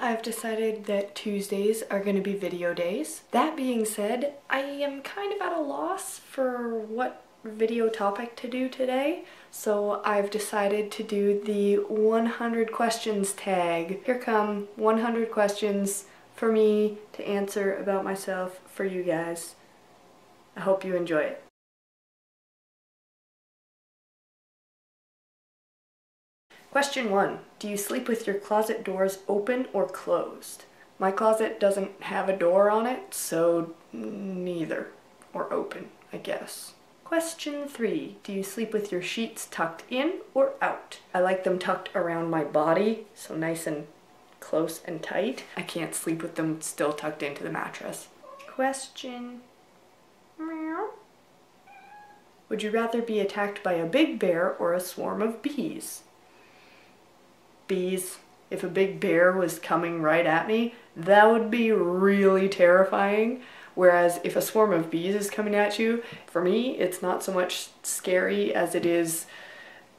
I've decided that Tuesdays are going to be video days. That being said, I am kind of at a loss for what video topic to do today, so I've decided to do the 100 questions tag. Here come 100 questions for me to answer about myself for you guys. I hope you enjoy it. Question 1. Do you sleep with your closet doors open or closed? My closet doesn't have a door on it, so neither. Or open, I guess. Question 3. Do you sleep with your sheets tucked in or out? I like them tucked around my body, so nice and close and tight. I can't sleep with them still tucked into the mattress. Question... Would you rather be attacked by a big bear or a swarm of bees? Bees. If a big bear was coming right at me, that would be really terrifying. Whereas if a swarm of bees is coming at you, for me, it's not so much scary as it is,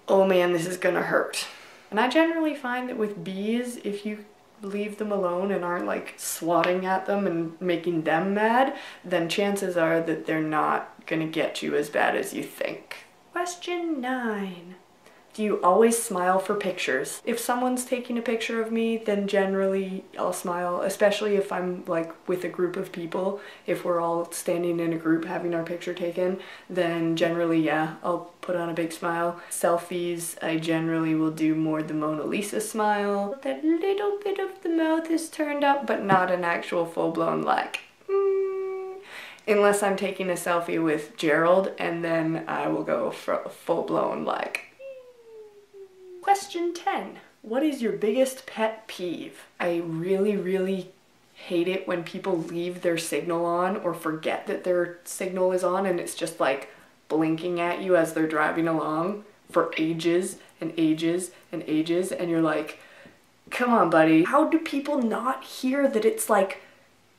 oh man, this is gonna hurt. And I generally find that with bees, if you leave them alone and aren't like swatting at them and making them mad, then chances are that they're not gonna get you as bad as you think. Question 9. Do you always smile for pictures? If someone's taking a picture of me, then generally I'll smile, especially if I'm like with a group of people. If we're all standing in a group having our picture taken, then generally, yeah, I'll put on a big smile. Selfies, I generally will do more the Mona Lisa smile. That little bit of the mouth is turned up, but not an actual full-blown like, unless I'm taking a selfie with Gerald, and then I will go for a full-blown like. Question 10. What is your biggest pet peeve? I really hate it when people leave their signal on or forget that their signal is on and it's just like blinking at you as they're driving along for ages and ages and ages, and you're like, come on buddy, how do people not hear that it's like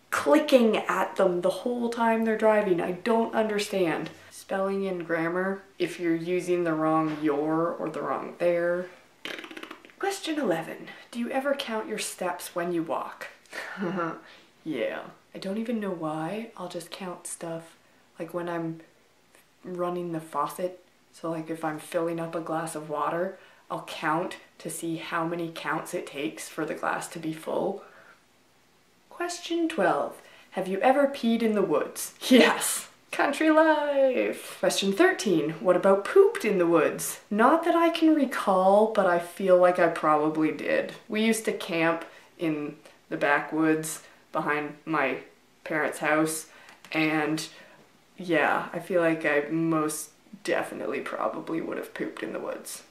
clicking at them the whole time they're driving? I don't understand. Spelling and grammar, if you're using the wrong your or the wrong there. Question 11. Do you ever count your steps when you walk? Yeah. I don't even know why. I'll just count stuff like when I'm running the faucet. So like if I'm filling up a glass of water, I'll count to see how many counts it takes for the glass to be full. Question 12. Have you ever peed in the woods? Yes. Country life! Question 13. What about pooped in the woods? Not that I can recall, but I feel like I probably did. We used to camp in the backwoods behind my parents' house, and yeah, I feel like I most definitely probably would have pooped in the woods.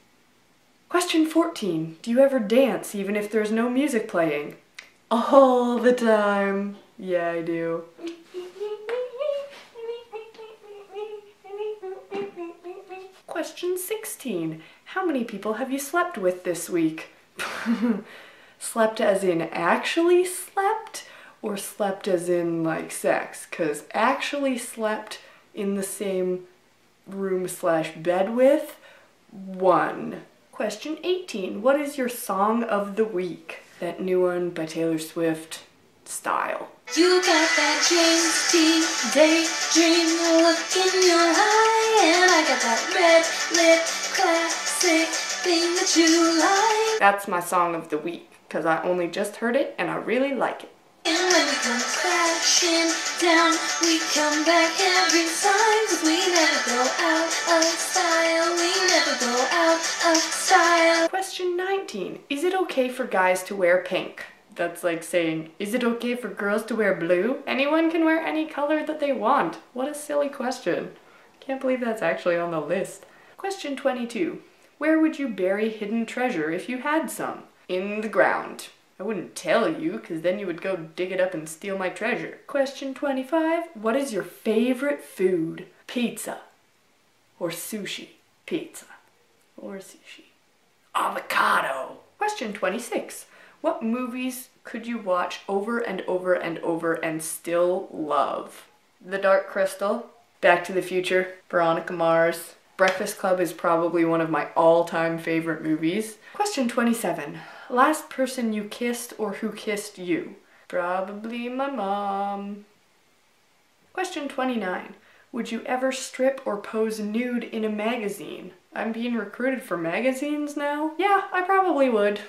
Question 14. Do you ever dance even if there's no music playing? All the time. Yeah, I do. Question 16. How many people have you slept with this week? Slept as in actually slept, or slept as in like sex? Because actually slept in the same room / bed with, 1. Question 18. What is your song of the week? That new one by Taylor Swift, Style. You got that James T. daydream look in your eye, and I got that red lip classic thing that you like. That's my song of the week, because I only just heard it and I really like it. And when we come crashing down, we come back every time, 'cause we never go out of style, we never go out of style. Question 19. Is it okay for guys to wear pink? That's like saying, is it okay for girls to wear blue? Anyone can wear any color that they want. What a silly question. Can't believe that's actually on the list. Question 22. Where would you bury hidden treasure if you had some? In the ground. I wouldn't tell you, because then you would go dig it up and steal my treasure. Question 25. What is your favorite food? Pizza. Or sushi. Pizza. Or sushi. Avocado. Question 26. What movies could you watch over and over and over and still love? The Dark Crystal, Back to the Future, Veronica Mars. Breakfast Club is probably one of my all-time favorite movies. Question 27. Last person you kissed or who kissed you? Probably my mom. Question 29. Would you ever strip or pose nude in a magazine? I'm being recruited for magazines now? Yeah, I probably would.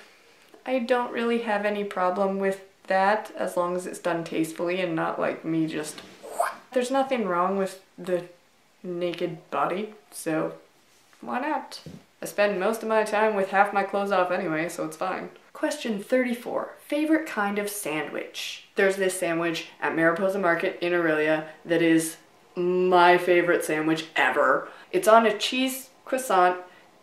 I don't really have any problem with that as long as it's done tastefully and not like me just... There's nothing wrong with the naked body, so why not? I spend most of my time with half my clothes off anyway, so it's fine. Question 34. Favorite kind of sandwich? There's this sandwich at Mariposa Market in Aurelia that is my favorite sandwich ever. It's on a cheese croissant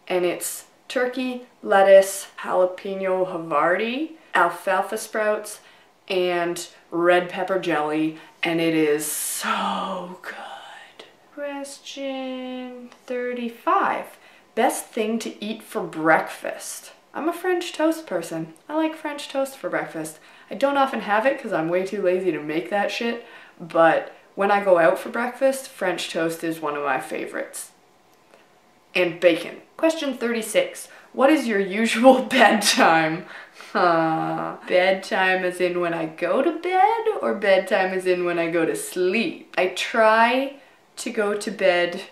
and it's turkey, lettuce, jalapeno Havarti, alfalfa sprouts, and red pepper jelly, and it is so good. Question 35. Best thing to eat for breakfast? I'm a French toast person. I like French toast for breakfast. I don't often have it because I'm way too lazy to make that shit, but when I go out for breakfast, French toast is one of my favorites. And bacon. Question 36. What is your usual bedtime? Bedtime as in when I go to bed or bedtime as in when I go to sleep? I try to go to bed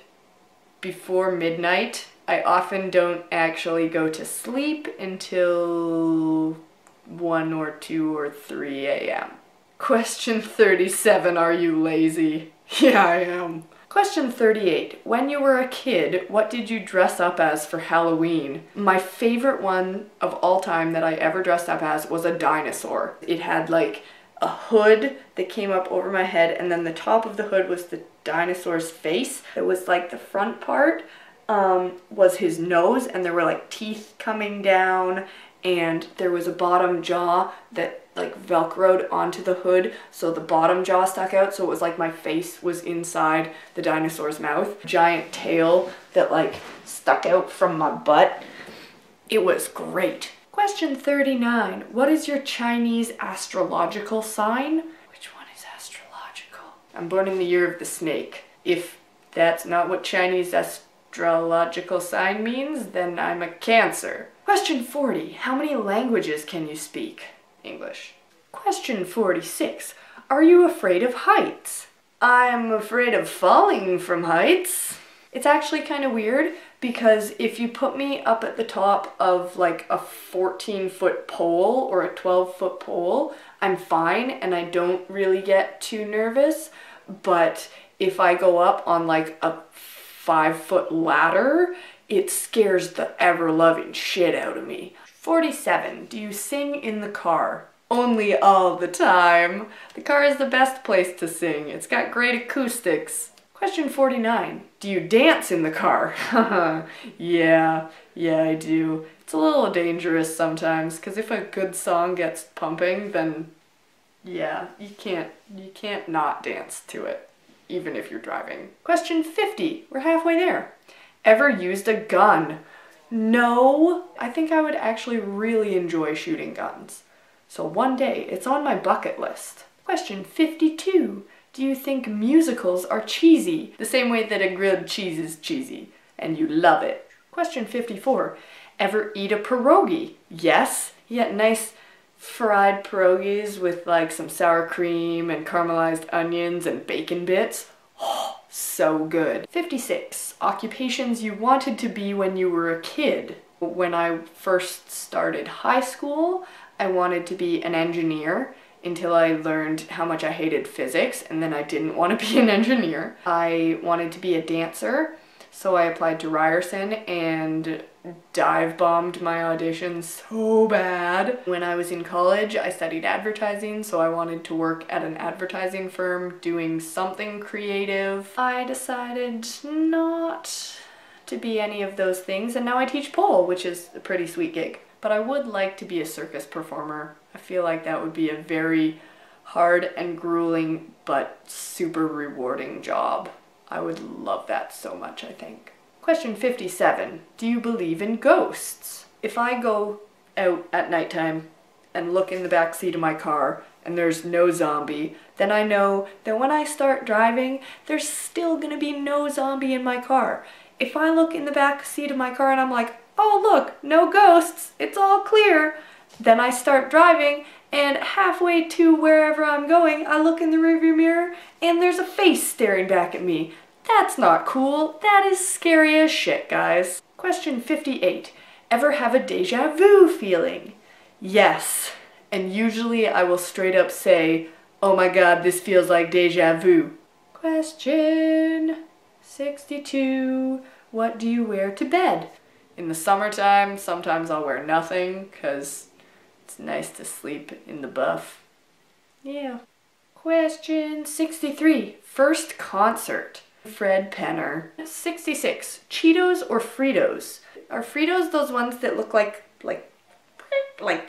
before midnight. I often don't actually go to sleep until 1 or 2 or 3 a.m. Question 37. Are you lazy? Yeah, I am. Question 38. When you were a kid, what did you dress up as for Halloween? My favorite one of all time that I ever dressed up as was a dinosaur. It had like a hood that came up over my head, and then the top of the hood was the dinosaur's face. It was like the front part was his nose, and there were like teeth coming down, and there was a bottom jaw that like velcroed onto the hood, so the bottom jaw stuck out, so it was like my face was inside the dinosaur's mouth. Giant tail that like stuck out from my butt. It was great. Question 39. What is your Chinese astrological sign? Which one is astrological? I'm born in the year of the snake. If that's not what Chinese astrological sign means, then I'm a Cancer. Question 40. How many languages can you speak? English. Question 46. Are you afraid of heights? I'm afraid of falling from heights. It's actually kind of weird because if you put me up at the top of like a 14-foot pole or a 12-foot pole, I'm fine and I don't really get too nervous. But if I go up on like a 5-foot ladder, it scares the ever-loving shit out of me. 47. Do you sing in the car? Only all the time. The car is the best place to sing. It's got great acoustics. Question 49. Do you dance in the car? Yeah, I do. It's a little dangerous sometimes, because if a good song gets pumping, then yeah, you can't not dance to it, even if you're driving. Question 50. We're halfway there. Ever used a gun? No. I think I would actually really enjoy shooting guns. So one day, it's on my bucket list. Question 52. Do you think musicals are cheesy? The same way that a grilled cheese is cheesy, and you love it. Question 54. Ever eat a pierogi? Yes. Yeah, nice fried pierogies with like some sour cream and caramelized onions and bacon bits. Oh, so good. 56. Occupations you wanted to be when you were a kid. When I first started high school, I wanted to be an engineer until I learned how much I hated physics, and then I didn't want to be an engineer. I wanted to be a dancer, so I applied to Ryerson and dive bombed my audition so bad. When I was in college, I studied advertising, so I wanted to work at an advertising firm doing something creative. I decided not to be any of those things, and now I teach pole, which is a pretty sweet gig. But I would like to be a circus performer. I feel like that would be a very hard and grueling but super rewarding job. I would love that so much, I think. Question 57. Do you believe in ghosts? If I go out at nighttime and look in the back seat of my car and there's no zombie, then I know that when I start driving, there's still gonna be no zombie in my car. If I look in the back seat of my car and I'm like, oh look, no ghosts, it's all clear, Then I start driving, and halfway to wherever I'm going, I look in the rearview mirror, and there's a face staring back at me. That's not cool. That is scary as shit, guys. Question 58. Ever have a deja vu feeling? Yes. And usually I will straight up say, oh my god, this feels like deja vu. Question 62. What do you wear to bed? In the summertime, sometimes I'll wear nothing, because it's nice to sleep in the buff. Yeah. Question 63. First concert. Fred Penner. 66. Cheetos or Fritos? Are Fritos those ones that look like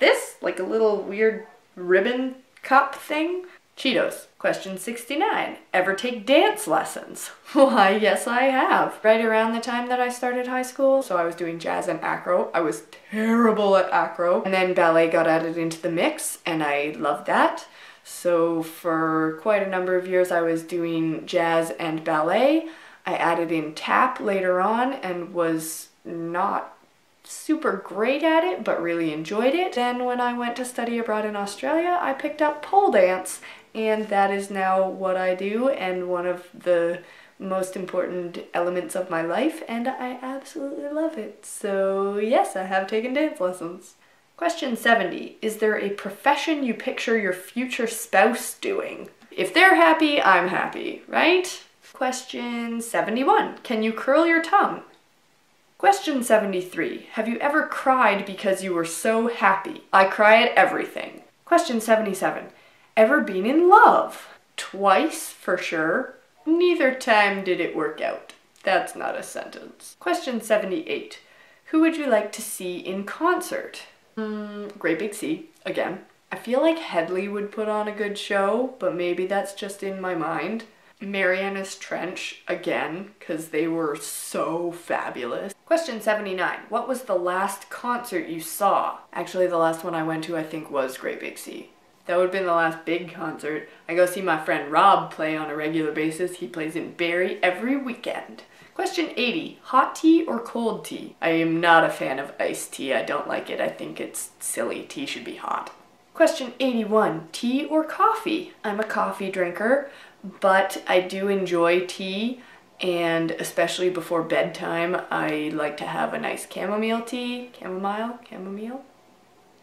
this? Like a little weird ribbon cup thing? Cheetos. Question 69. Ever take dance lessons? Why, yes I have. Right around the time that I started high school, so I was doing jazz and acro. I was terrible at acro. And then ballet got added into the mix, and I loved that. So for quite a number of years I was doing jazz and ballet. I added in tap later on and was not super great at it, but really enjoyed it. Then when I went to study abroad in Australia, I picked up pole dance, and that is now what I do and one of the most important elements of my life, and I absolutely love it. So yes, I have taken dance lessons. Question 70. Is there a profession you picture your future spouse doing? If they're happy, I'm happy, right? Question 71. Can you curl your tongue? Question 73. Have you ever cried because you were so happy? I cry at everything. Question 77. Ever been in love? Twice, for sure. Neither time did it work out. That's not a sentence. Question 78. Who would you like to see in concert? Great Big Sea, again. I feel like Headley would put on a good show, but maybe that's just in my mind. Marianas Trench, again, because they were so fabulous. Question 79. What was the last concert you saw? Actually, the last one I went to, I think, was Great Big Sea. That would have been the last big concert. I go see my friend Rob play on a regular basis. He plays in Barrie every weekend. Question 80. Hot tea or cold tea? I am not a fan of iced tea. I don't like it. I think it's silly. Tea should be hot. Question 81. Tea or coffee? I'm a coffee drinker, but I do enjoy tea, and especially before bedtime, I like to have a nice chamomile tea. Chamomile?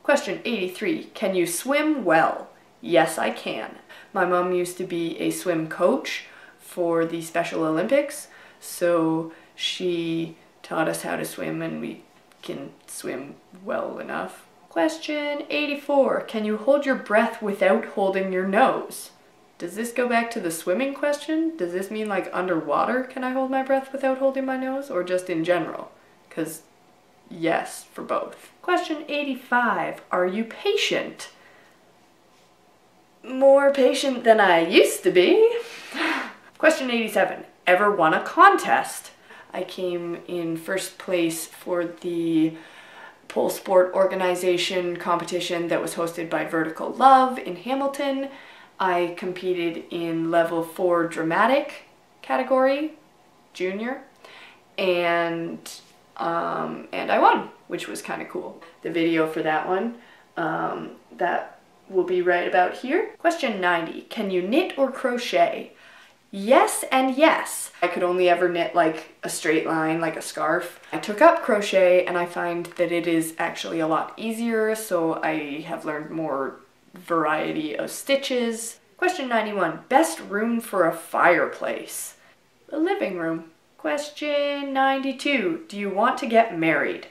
Question 83. Can you swim well? Yes, I can. My mom used to be a swim coach for the Special Olympics, so she taught us how to swim, and we can swim well enough. Question 84. Can you hold your breath without holding your nose? Does this go back to the swimming question? Does this mean like underwater can I hold my breath without holding my nose, or just in general? Because yes, for both. Question 85. Are you patient? More patient than I used to be. Question 87. Ever won a contest? I came in first place for the pole sport organization competition that was hosted by Vertical Love in Hamilton. I competed in level 4 dramatic category, junior, and I won, which was kind of cool. The video for that one, that will be right about here. Question 90. Can you knit or crochet? Yes and yes. I could only ever knit like a straight line, like a scarf. I took up crochet and I find that it is actually a lot easier, so I have learned more variety of stitches. Question 91. Best room for a fireplace? The living room. Question 92. Do you want to get married?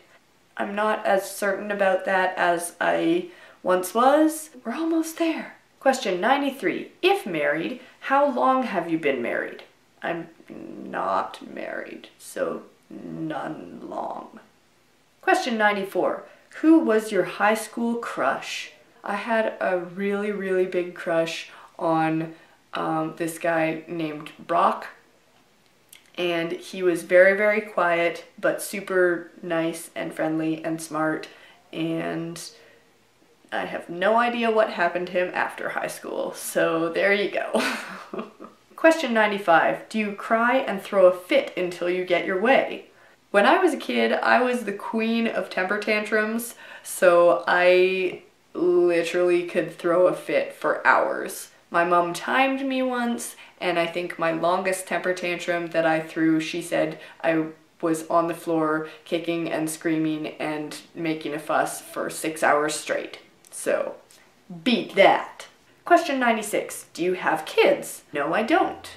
I'm not as certain about that as I once was. We're almost there. Question 93. If married, how long have you been married? I'm not married, so none long. Question 94. Who was your high school crush? I had a really, really big crush on this guy named Brock, and he was very, very quiet, but super nice and friendly and smart, and I have no idea what happened to him after high school, so there you go. Question 95. Do you cry and throw a fit until you get your way? When I was a kid, I was the queen of temper tantrums, so I literally could throw a fit for hours. My mom timed me once, and I think my longest temper tantrum that I threw, she said I was on the floor kicking and screaming and making a fuss for 6 hours straight. So, beat that. Question 96. Do you have kids? No, I don't.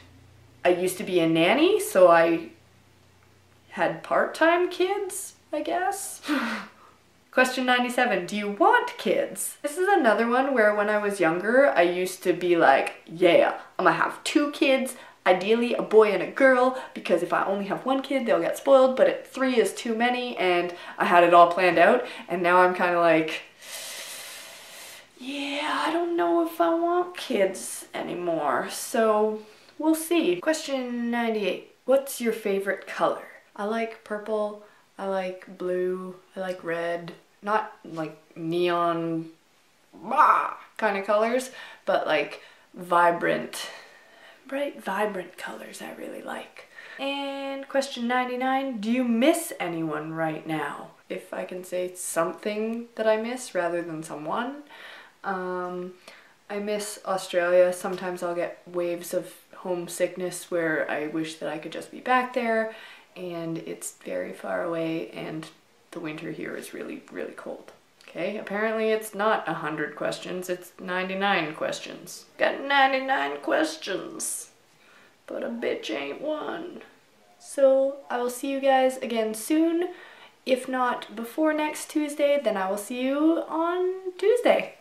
I used to be a nanny, so I had part-time kids, I guess. Question 97. Do you want kids? This is another one where when I was younger, I used to be like, yeah, I'm gonna have 2 kids, ideally a boy and a girl, because if I only have 1 kid, they'll get spoiled, but 3 is too many, and I had it all planned out, and now I'm kind of like, yeah, I don't know if I want kids anymore, so we'll see. Question 98. What's your favorite color? I like purple, I like blue, I like red. Not like neon kind of colors, but like vibrant, bright, vibrant colors I really like. And question 99, do you miss anyone right now? If I can say something that I miss rather than someone. I miss Australia. Sometimes I'll get waves of homesickness where I wish that I could just be back there, and it's very far away, and the winter here is really, really cold. Okay, apparently it's not 100 questions, it's 99 questions. Got 99 questions, but a bitch ain't one. So I will see you guys again soon. If not before next Tuesday, then I will see you on Tuesday.